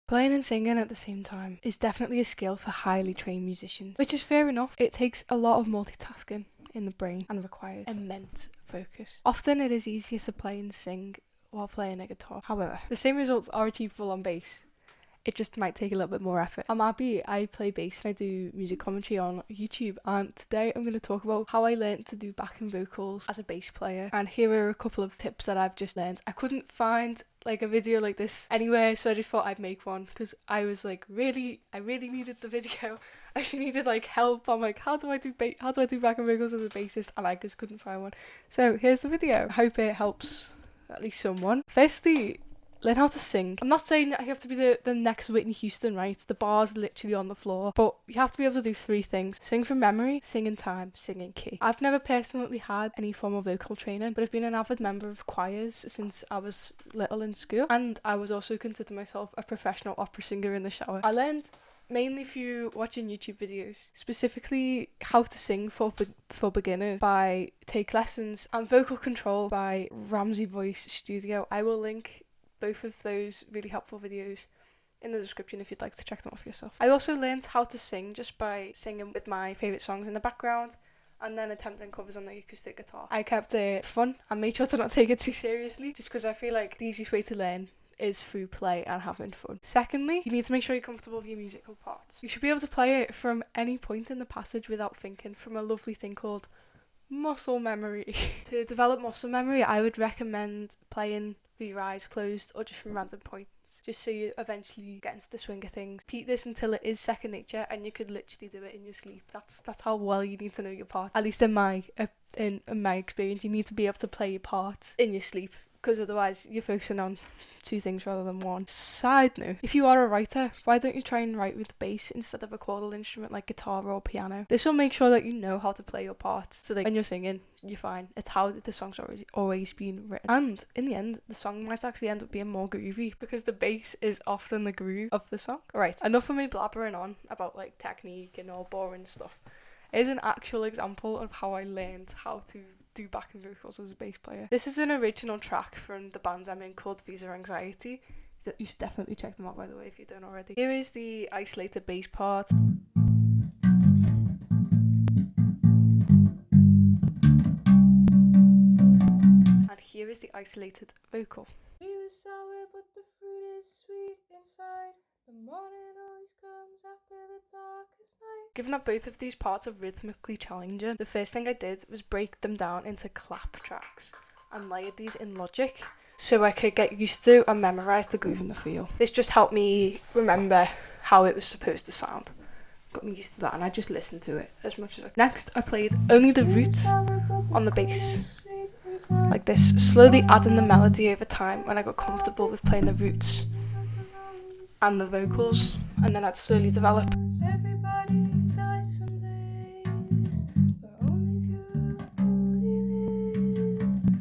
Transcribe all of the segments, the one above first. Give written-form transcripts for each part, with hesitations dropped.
Playing and singing at the same time is definitely a skill for highly trained musicians, which is fair enough. It takes a lot of multitasking in the brain and requires immense focus. Often it is easier to play and sing while playing a guitar. However, the same results are achievable on bass. It just might take a little bit more effort. I'm Abby, I play bass and I do music commentary on YouTube, and today I'm going to talk about how I learned to do backing vocals as a bass player, and here are a couple of tips that I've just learned. I couldn't find like a video like this anywhere, so I just thought I'd make one because I was like I really needed the video. I needed like help. I'm like, how do I do backing vocals as a bassist, and I just couldn't find one. So here's the video. I hope it helps at least someone. Firstly, learn how to sing. I'm not saying that you have to be the next Whitney Houston, right? The bar's literally on the floor. But you have to be able to do 3 things. Sing from memory, sing in time, sing in key. I've never personally had any form of vocal training, but I've been an avid member of choirs since I was little in school. And I was also consider myself a professional opera singer in the shower. I learned mainly through watching YouTube videos, specifically how to sing for beginners by Take Lessons and Vocal Control by Ramsey Voice Studio. I will link both of those really helpful videos in the description if you'd like to check them off yourself. I also learned how to sing just by singing with my favourite songs in the background and then attempting covers on the acoustic guitar. I kept it fun and made sure to not take it too seriously, just because I feel like the easiest way to learn is through play and having fun. Secondly, you need to make sure you're comfortable with your musical parts. You should be able to play it from any point in the passage without thinking, from a lovely thing called muscle memory. To develop muscle memory, I would recommend playing with your eyes closed or just from random points, just so you eventually get into the swing of things. Repeat this until it is second nature, and you could literally do it in your sleep. That's how well you need to know your part. At least in my experience, you need to be able to play your parts in your sleep, because otherwise you're focusing on 2 things rather than one. Side note, if you are a writer, why don't you try and write with bass instead of a chordal instrument like guitar or piano? This will make sure that you know how to play your parts, so that when you're singing, you're fine. It's how the song's always been written. And in the end, the song might actually end up being more groovy because the bass is often the groove of the song. Alright, enough of me blabbering on about like technique and all boring stuff. Here's an actual example of how I learned how to do backing vocals as a bass player. This is an original track from the band I'm in called Visa Anxiety. So you should definitely check them out, by the way, if you don't already. Here is the isolated bass part. And here is the isolated vocal. Sour, but the fruit is sweet inside. The morning always comes after the darkest night. Given that both of these parts are rhythmically challenging, the first thing I did was break them down into clap tracks and layered these in Logic so I could get used to and memorise the groove and the feel. This just helped me remember how it was supposed to sound. Got me used to that, and I just listened to it as much as I could. Next, I played only the roots on the bass, like this, slowly adding the melody over time when I got comfortable with playing the roots and the vocals, and then I'd slowly develop. Everybody dies some days, but only few truly live.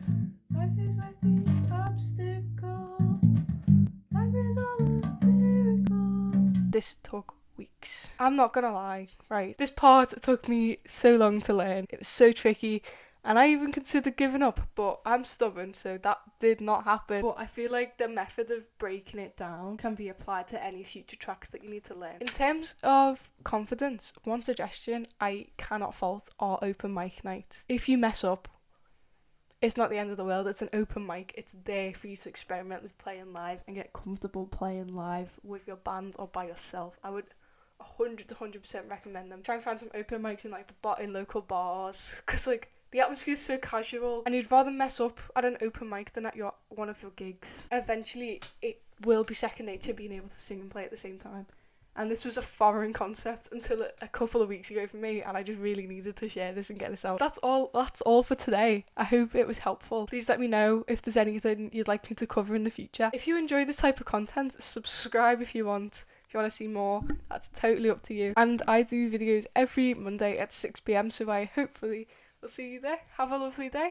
Life is worth the obstacle. Life is all a miracle. This took weeks. I'm not gonna lie, right? This part took me so long to learn. It was so tricky. And I even considered giving up, but I'm stubborn, so that did not happen. But I feel like the method of breaking it down can be applied to any future tracks that you need to learn. In terms of confidence, one suggestion I cannot fault are open mic nights. If you mess up, it's not the end of the world. It's an open mic. It's there for you to experiment with playing live and get comfortable playing live with your band or by yourself. I would 100% recommend them. Try and find some open mics in like in local bars, because like the atmosphere is so casual, and you'd rather mess up at an open mic than at one of your gigs. Eventually, it will be second nature being able to sing and play at the same time. And this was a foreign concept until a couple of weeks ago for me, and I just really needed to share this and get this out. That's all for today. I hope it was helpful. Please let me know if there's anything you'd like me to cover in the future. If you enjoy this type of content, subscribe if you want. If you want to see more, that's totally up to you. And I do videos every Monday at 6 p.m, so I hopefully will see you there. Have a lovely day.